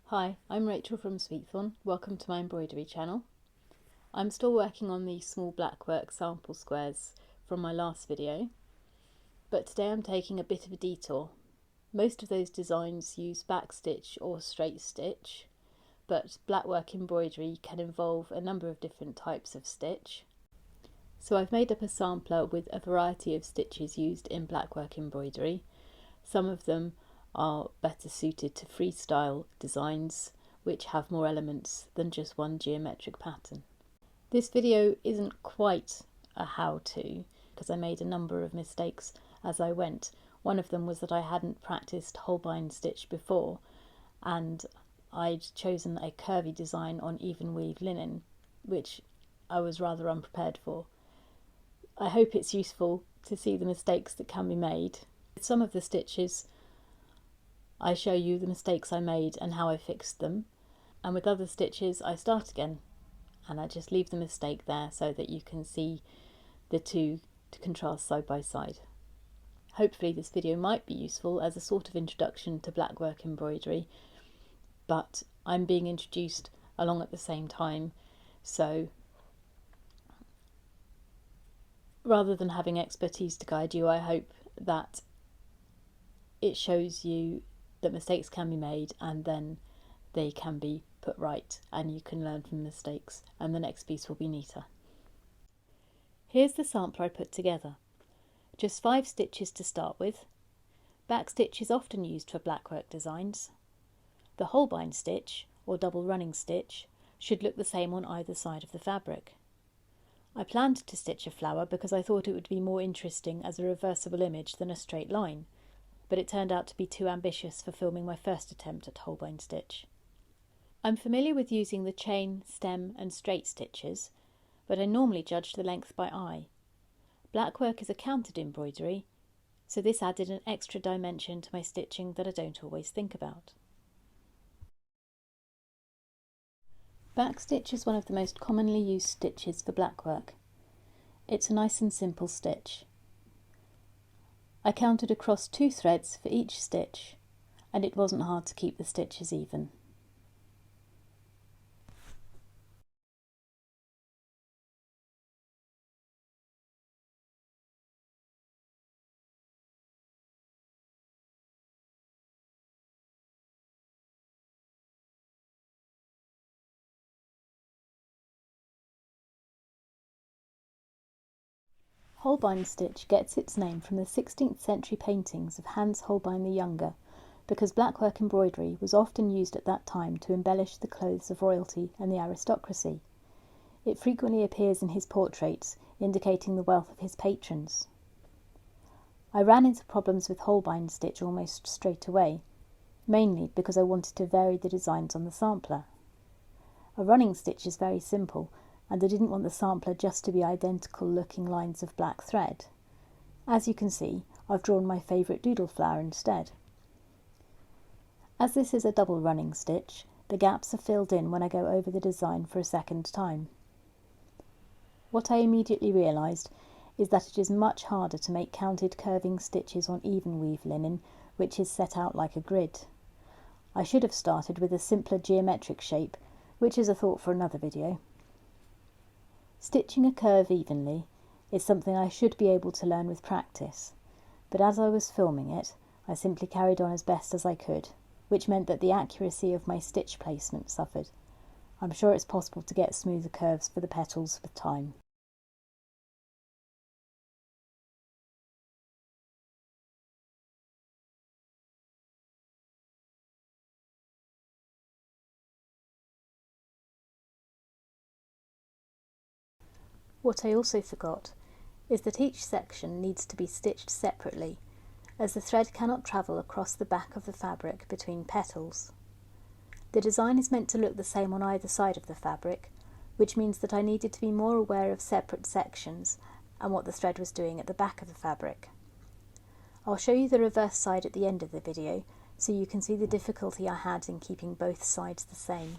Hi, I'm Rachel from Sweetthorn. Welcome to my embroidery channel. I'm still working on the small Blackwork sample squares from my last video, but today I'm taking a bit of a detour. Most of those designs use backstitch or straight stitch, but Blackwork embroidery can involve a number of different types of stitch. So I've made up a sampler with a variety of stitches used in Blackwork embroidery. Some of them are better suited to freestyle designs which have more elements than just one geometric pattern. This video isn't quite a how-to because I made a number of mistakes as I went. One of them was that I hadn't practiced Holbein stitch before and I'd chosen a curvy design on even weave linen, which I was rather unprepared for. I hope it's useful to see the mistakes that can be made. With some of the stitches I show you the mistakes I made and how I fixed them, and with other stitches I start again and I just leave the mistake there so that you can see the two to contrast side by side. Hopefully this video might be useful as a sort of introduction to Blackwork embroidery, but I'm being introduced along at the same time, so rather than having expertise to guide you, I hope that it shows you that mistakes can be made and then they can be put right and you can learn from mistakes and the next piece will be neater. Here's the sampler I put together. Just 5 stitches to start with. Backstitch is often used for Blackwork designs. The Holbein stitch, or double running stitch, should look the same on either side of the fabric. I planned to stitch a flower because I thought it would be more interesting as a reversible image than a straight line, but it turned out to be too ambitious for filming my first attempt at Holbein stitch. I'm familiar with using the chain, stem and straight stitches, but I normally judge the length by eye. Blackwork is a counted embroidery, so this added an extra dimension to my stitching that I don't always think about. Backstitch is one of the most commonly used stitches for Blackwork. It's a nice and simple stitch. I counted across 2 threads for each stitch, and it wasn't hard to keep the stitches even. Holbein stitch gets its name from the 16th century paintings of Hans Holbein the Younger, because Blackwork embroidery was often used at that time to embellish the clothes of royalty and the aristocracy. It frequently appears in his portraits, indicating the wealth of his patrons. I ran into problems with Holbein stitch almost straight away, mainly because I wanted to vary the designs on the sampler. A running stitch is very simple, and I didn't want the sampler just to be identical looking lines of black thread. As you can see, I've drawn my favourite doodle flower instead. As this is a double running stitch, the gaps are filled in when I go over the design for a second time. What I immediately realised is that it is much harder to make counted curving stitches on even weave linen, which is set out like a grid. I should have started with a simpler geometric shape, which is a thought for another video. Stitching a curve evenly is something I should be able to learn with practice, but as I was filming it, I simply carried on as best as I could, which meant that the accuracy of my stitch placement suffered. I'm sure it's possible to get smoother curves for the petals with time. What I also forgot is that each section needs to be stitched separately, as the thread cannot travel across the back of the fabric between petals. The design is meant to look the same on either side of the fabric, which means that I needed to be more aware of separate sections and what the thread was doing at the back of the fabric. I'll show you the reverse side at the end of the video, so you can see the difficulty I had in keeping both sides the same.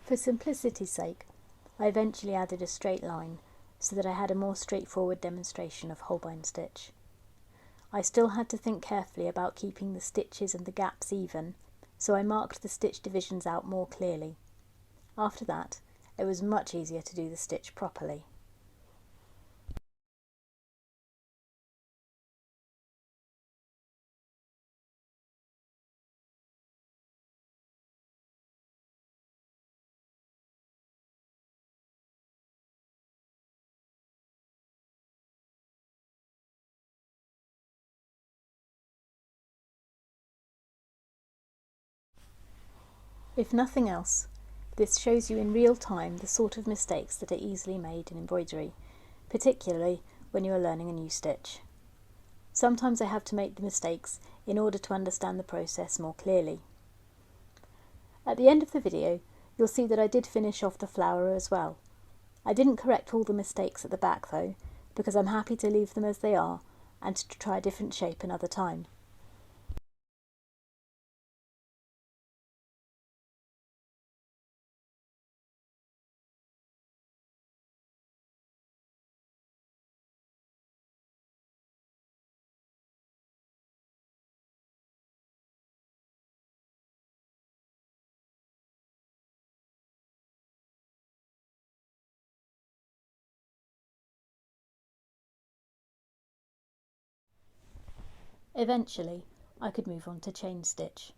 For simplicity's sake, I eventually added a straight line so that I had a more straightforward demonstration of Holbein stitch. I still had to think carefully about keeping the stitches and the gaps even, so I marked the stitch divisions out more clearly. After that, it was much easier to do the stitch properly. If nothing else, this shows you in real time the sort of mistakes that are easily made in embroidery, particularly when you are learning a new stitch. Sometimes I have to make the mistakes in order to understand the process more clearly. At the end of the video, you'll see that I did finish off the flower as well. I didn't correct all the mistakes at the back though, because I'm happy to leave them as they are and to try a different shape another time. Eventually, I could move on to chain stitch.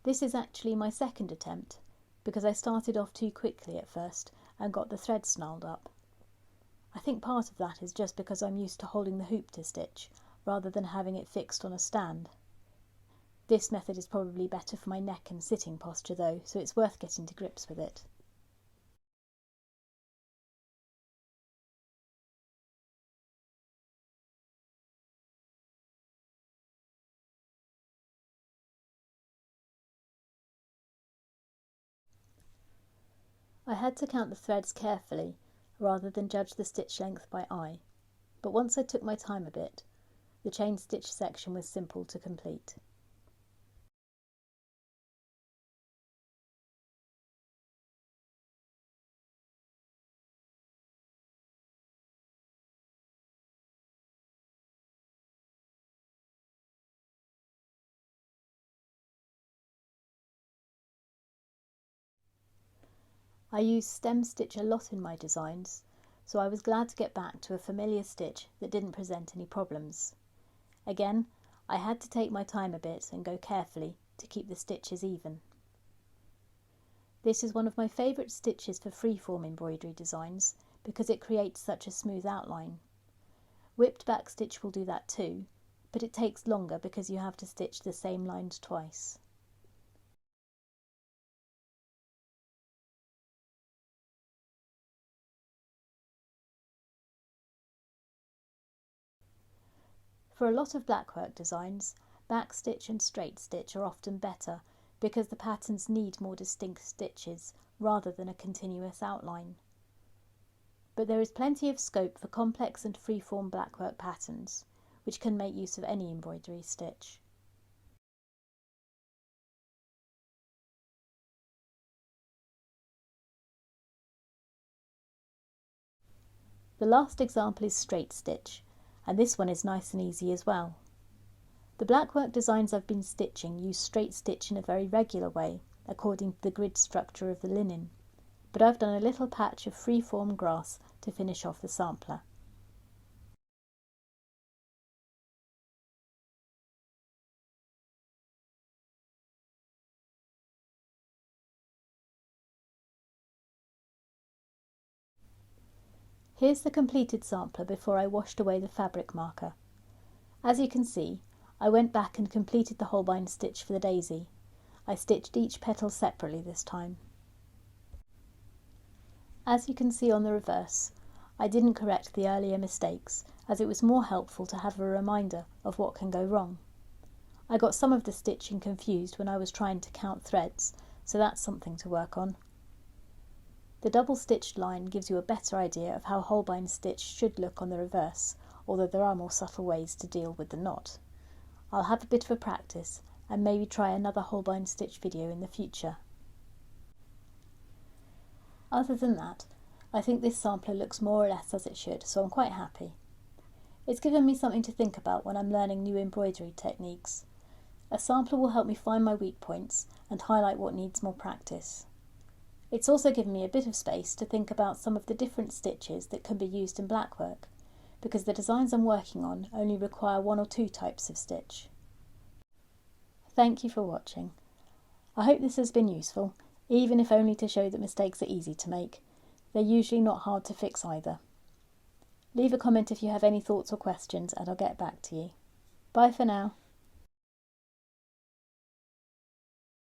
This is actually my second attempt, because I started off too quickly at first and got the thread snarled up. I think part of that is just because I'm used to holding the hoop to stitch, rather than having it fixed on a stand. This method is probably better for my neck and sitting posture though, so it's worth getting to grips with it. I had to count the threads carefully, rather than judge the stitch length by eye, but once I took my time a bit, the chain stitch section was simple to complete. I use stem stitch a lot in my designs, so I was glad to get back to a familiar stitch that didn't present any problems. Again, I had to take my time a bit and go carefully to keep the stitches even. This is one of my favourite stitches for freeform embroidery designs because it creates such a smooth outline. Whipped back stitch will do that too, but it takes longer because you have to stitch the same lines twice. For a lot of blackwork designs, back stitch and straight stitch are often better because the patterns need more distinct stitches rather than a continuous outline. But there is plenty of scope for complex and freeform blackwork patterns, which can make use of any embroidery stitch. The last example is straight stitch, and this one is nice and easy as well. The blackwork designs I've been stitching use straight stitch in a very regular way, according to the grid structure of the linen, but I've done a little patch of freeform grass to finish off the sampler. Here's the completed sampler before I washed away the fabric marker. As you can see, I went back and completed the Holbein stitch for the daisy. I stitched each petal separately this time. As you can see on the reverse, I didn't correct the earlier mistakes, as it was more helpful to have a reminder of what can go wrong. I got some of the stitching confused when I was trying to count threads, so that's something to work on. The double stitched line gives you a better idea of how Holbein stitch should look on the reverse, although there are more subtle ways to deal with the knot. I'll have a bit of a practice and maybe try another Holbein stitch video in the future. Other than that, I think this sampler looks more or less as it should, so I'm quite happy. It's given me something to think about when I'm learning new embroidery techniques. A sampler will help me find my weak points and highlight what needs more practice. It's also given me a bit of space to think about some of the different stitches that can be used in blackwork, because the designs I'm working on only require 1 or 2 types of stitch. Thank you for watching. I hope this has been useful, even if only to show that mistakes are easy to make. They're usually not hard to fix either. Leave a comment if you have any thoughts or questions and I'll get back to you. Bye for now.